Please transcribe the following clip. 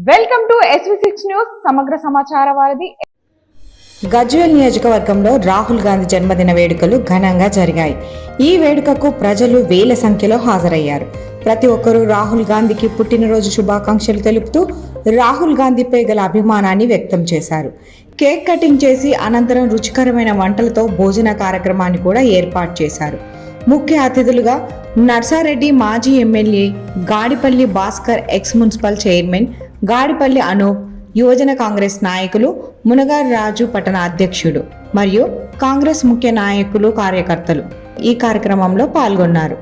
Welcome to SV6 news సమగ్ర సమాచార వారధి. గజ్వేల్ నియోజకవర్గంలో రాహుల్ గాంధీ జన్మదిన వేడుకలు ఘనంగా జరిగాయి. ఈ వేడుకకు ప్రజలు వేల సంఖ్యలో హాజరయ్యారు. ప్రతి ఒక్కరూ రాహుల్ గాంధీకి పుట్టినరోజు శుభాకాంక్షలు తెలుపుతూ రాహుల్ గాంధీపై గల అభిమానాన్ని వ్యక్తం చేశారు. కేక్ కటింగ్ చేసి అనంతరం రుచికరమైన వంటలతో భోజన కార్యక్రమాన్ని కూడా ఏర్పాటు చేశారు. ముఖ్య అతిథులుగా నర్సారెడ్డి మాజీ MLA Gadipalli Bhaskar, ex municipal chairman Gadipalli Anup, యువజన కాంగ్రెస్ నాయకులు మునగారు రాజు పట్టణ అధ్యక్షుడు మరియు కాంగ్రెస్ ముఖ్య నాయకులు, కార్యకర్తలు ఈ కార్యక్రమంలో పాల్గొన్నారు.